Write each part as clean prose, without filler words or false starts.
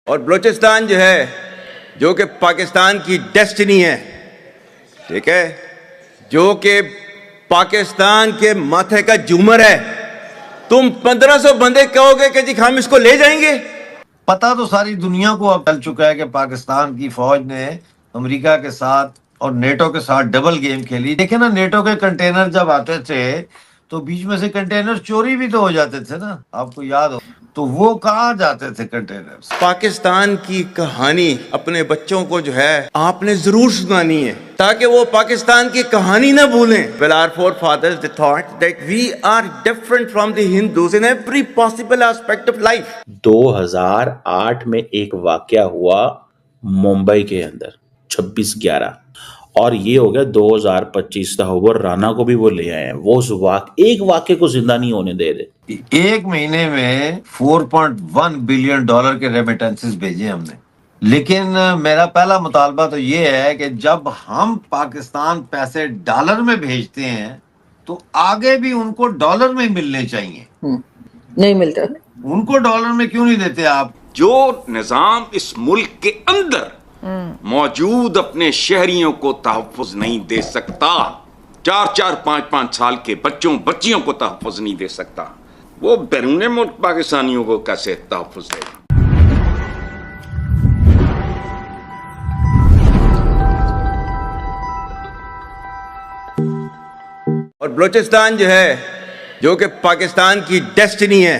और बलूचिस्तान जो है, जो कि पाकिस्तान की डेस्टिनी है, ठीक है, जो कि पाकिस्तान के माथे का झूमर है, तुम 1500 बंदे कहोगे कि जी हम इसको ले जाएंगे? पता तो सारी दुनिया को अब चल चुका है कि पाकिस्तान की फौज ने अमेरिका के साथ और नेटो के साथ डबल गेम खेली। देखे ना, नेटो के कंटेनर जब आते थे तो बीच में से कंटेनर चोरी भी तो हो जाते थे ना, आपको याद हो, तो वो कहाँ जाते थे कंटेनर्स। पाकिस्तान की कहानी अपने बच्चों को जो है आपने जरूर सुनानी है, ताकि वो पाकिस्तान की कहानी ना भूलें। Well, our forefathers they thought that we are different from the Hindus in every possible aspect of life. 2008 में एक वाकया हुआ मुंबई के अंदर 26/11 और ये हो गया 2025 का ओवर राना को भी वो ले आए हैं। वो उस एक वाक्य को जिंदा नहीं होने दे रहे। एक महीने में 4.1 बिलियन डॉलर के रेमिटेंसेस भेजे हमने। लेकिन मेरा पहला मुतालबा तो ये है कि जब हम पाकिस्तान पैसे डॉलर में भेजते हैं तो आगे भी उनको डॉलर में मिलने चाहिए। नहीं मिलता। उनको डॉलर में क्यों नहीं देते आप? जो निजाम इस मुल्क के अंदर मौजूद अपने शहरियों को तहफ़्फ़ुज़ नहीं दे सकता, 4-4, 5-5 साल के बच्चियों को तहफ़्फ़ुज़ नहीं दे सकता, वो बैरूने मुल्क पाकिस्तानियों को कैसे तहफ़्फ़ुज़ देगा? और बलूचिस्तान जो है, जो कि पाकिस्तान की डेस्टिनी है,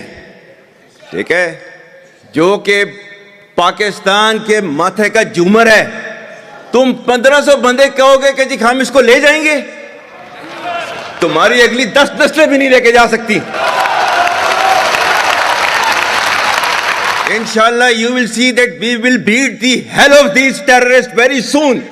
ठीक है, जो कि पाकिस्तान के माथे का झूमर है, तुम 1500 बंदे कहोगे कि जी हम इसको ले जाएंगे? तुम्हारी अगली 10 नस्लें भी नहीं लेके जा सकती। इंशाल्लाह you will see that we will beat the hell of these terrorists very soon.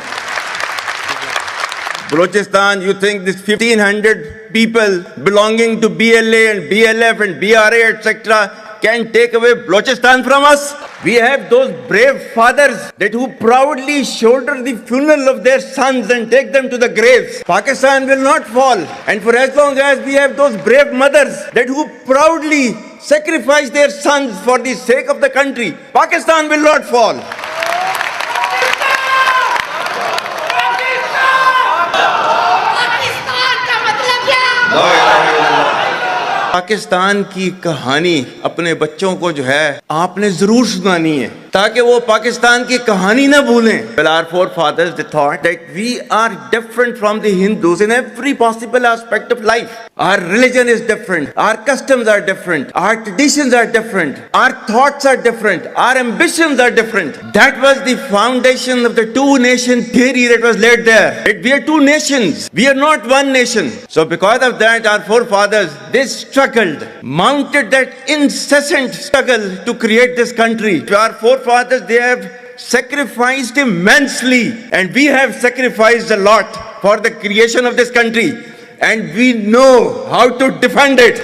Balochistan, you think this 1500 people belonging to BLA and BLF and BRA etc. can take away Balochistan from us? We have those brave fathers that who proudly shoulder the funeral of their sons and take them to the graves. Pakistan will not fall. And for as long as we have those brave mothers that who proudly sacrifice their sons for the sake of the country, Pakistan will not fall. Pakistan की कहानी अपने बच्चों को जो है आपने जरूर सुनानी है, ताकि वो पाकिस्तान की कहानी ना भूलें। Well, our forefathers they thought that we are different from the Hindus in every possible aspect of life. Our religion is different, our customs are different, our traditions are different, our thoughts are different, our ambitions are different. That was the foundation of the two-nation theory that was laid there. That we are two nations, we are not one nation. So because of that, our forefathers, they struggled, mounted that incessant struggle to create this country. Our forefathers, they have sacrificed immensely, and we have sacrificed a lot for the creation of this country, and we know how to defend it.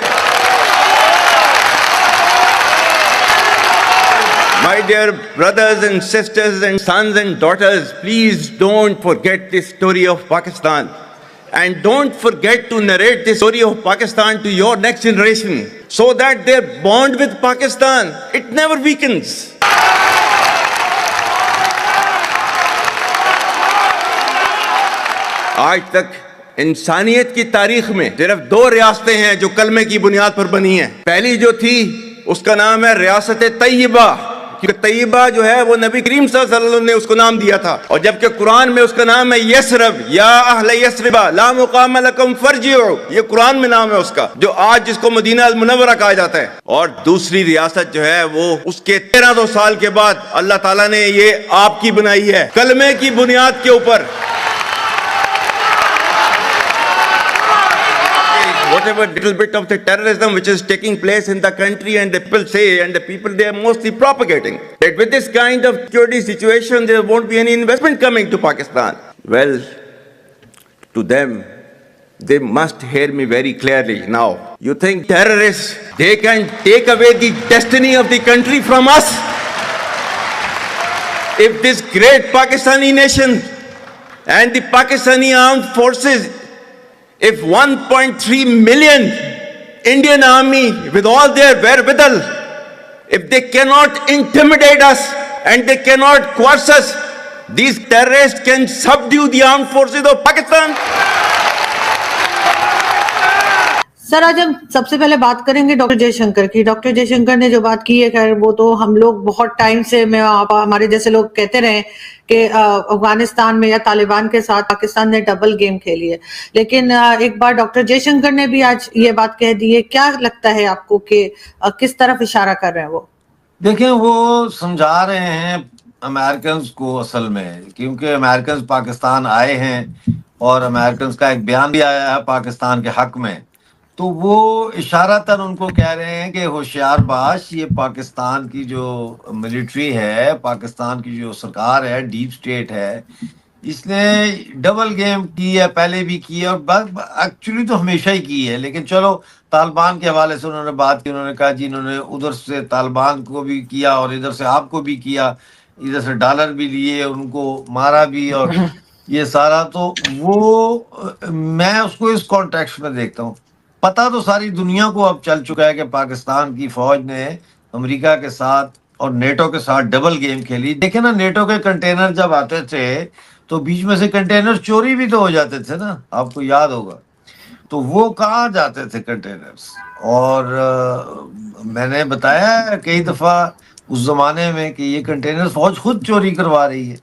My dear brothers and sisters and sons and daughters, please don't forget this story of Pakistan. And don't forget to narrate the story of Pakistan to your next generation, so that their bond with Pakistan, it never weakens. आज तक इंसानियत की तारीख में सिर्फ 2 रियासतें हैं जो कलमे की बुनियाद पर बनी हैं। पहली जो थी उसका नाम है रियासत तैयबा, क्योंकि तैयबा जो है वो नबी करीम सल्लल्लाहु अलैहि वसल्लम ने उसको नाम दिया था, और जबकि कुरान में उसका नाम है यसरब, या अहले यसरबा ला मुकाम लकुम फरजिउ, ये कुरान में नाम है उसका, जो आज जिसको मदीना अल मुनव्वरा कहा जाता है। और दूसरी रियासत जो है वो उसके 1300 साल के बाद अल्लाह ताला ने ये आपकी बनाई है, कलमे की बुनियाद के ऊपर। Whatever little bit of the terrorism which is taking place in the country, and the people say, and the people they are mostly propagating, that with this kind of security situation there won't be any investment coming to Pakistan. Well, to them, they must hear me very clearly now. You think terrorists, they can take away the destiny of the country from us? If this great Pakistani nation and the Pakistani armed forces, if 1.3 million Indian army with all their wherewithal, if they cannot intimidate us, and they cannot quash us. These terrorists can subdue the armed forces of Pakistan. Sir, आज हम सबसे पहले बात करेंगे doctor Jaishankar की। Doctor Jaishankar ने जो बात की है, खैर वो तो हम लोग बहुत टाइम से, मैं हमारे जैसे लोग कहते रहे कि अफगानिस्तान में या तालिबान के साथ पाकिस्तान ने डबल गेम खेली है, लेकिन एक बार डॉक्टर जयशंकर ने भी आज ये बात कह दी है। क्या लगता है आपको कि किस तरफ इशारा कर रहे हैं वो? देखें, वो समझा रहे हैं अमेरिकन को असल में, क्योंकि अमेरिकन पाकिस्तान आए हैं और अमेरिकन का एक बयान भी आया है पाकिस्तान के हक में, तो वो इशारतन उनको कह रहे हैं कि होशियार बाश, ये पाकिस्तान की जो मिलिट्री है, पाकिस्तान की जो सरकार है, डीप स्टेट है, इसने डबल गेम की है, पहले भी की है और एक्चुअली तो हमेशा ही की है। लेकिन चलो, तालिबान के हवाले से उन्होंने बात की, उन्होंने कहा जी इन्होंने उधर से तालिबान को भी किया और इधर से आपको भी किया, इधर से डॉलर भी लिए, उनको मारा भी और ये सारा। तो वो मैं उसको इस कॉन्टेक्स्ट में देखता हूँ। पता तो सारी दुनिया को अब चल चुका है कि पाकिस्तान की फौज ने अमेरिका के साथ और नेटो के साथ डबल गेम खेली। देखे ना, नेटो के कंटेनर जब आते थे तो बीच में से कंटेनर चोरी भी तो हो जाते थे ना, आपको याद होगा। तो वो कहाँ जाते थे कंटेनर्स, और मैंने बताया कई दफ़ा उस ज़माने में कि ये कंटेनर फौज खुद चोरी करवा रही है।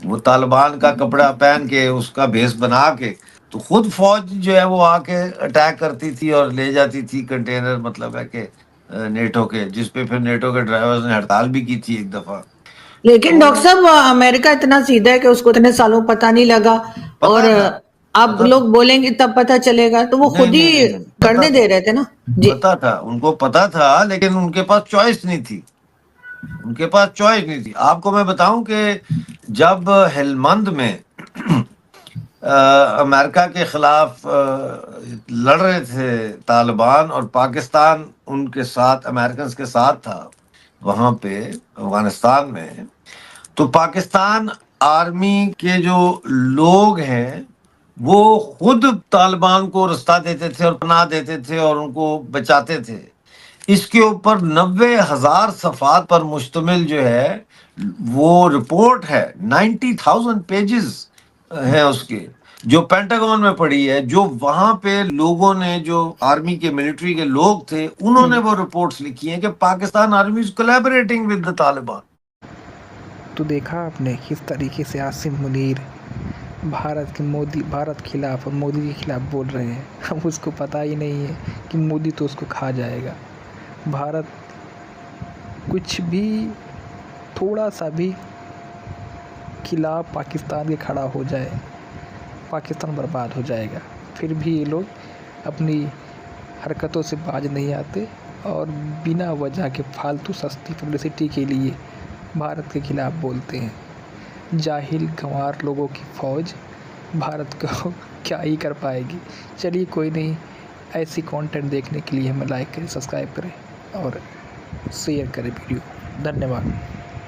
वो तालिबान का कपड़ा पहन के, उसका भेस बना के, तो खुद फौज जो है वो आके अटैक करती थी और ले जाती थी कंटेनर, मतलब है कि नेटो के, जिसपे फिर नेटो के ड्राइवर्स ने हड़ताल भी की थी एक दफ़ा। लेकिन डॉक्टर साहब, अमेरिका इतना सीधा है कि उसको इतने सालों पता नहीं लगा, और अब लोग बोलेंगे तब पता चलेगा, तो वो खुद ही करने दे रहे थे ना जी। पता था, उनको पता था, लेकिन उनके पास चॉइस नहीं थी, उनके पास चॉइस नहीं थी। आपको मैं बताऊं कि जब हेलमंद में अमेरिका के खिलाफ लड़ रहे थे तालिबान और पाकिस्तान उनके साथ, अमेरिकन के साथ था वहां पे अफगानिस्तान में, तो पाकिस्तान आर्मी के जो लोग हैं वो खुद तालिबान को रास्ता देते थे और पनाह देते थे और उनको बचाते थे। इसके ऊपर 90,000 सफ़ात पर मुश्तमिल जो है वो रिपोर्ट है, 90,000 पेजेस हैं उसके, जो पेंटागन में पड़ी है, जो वहां पे लोगों ने, जो आर्मी के मिलिट्री के लोग थे, उन्होंने वो रिपोर्ट्स लिखी हैं कि Pakistan army is collaborating with the Taliban. तो देखा आपने किस तरीके से आसिम मुनीर भारत खिलाफ और मोदी के खिलाफ बोल रहे हैं। अब उसको पता ही नहीं है कि मोदी तो उसको खा जाएगा। भारत कुछ भी, थोड़ा सा भी खिलाफ पाकिस्तान के खड़ा हो जाए, पाकिस्तान बर्बाद हो जाएगा। फिर भी ये लोग अपनी हरकतों से बाज नहीं आते और बिना वजह के फालतू सस्ती पब्लिसिटी के लिए भारत के खिलाफ बोलते हैं। जाहिल गंवार लोगों की फ़ौज भारत को क्या ही कर पाएगी। चलिए कोई नहीं, ऐसी कंटेंट देखने के लिए हमें लाइक करें, सब्सक्राइब करें और शेयर करें वीडियो। धन्यवाद।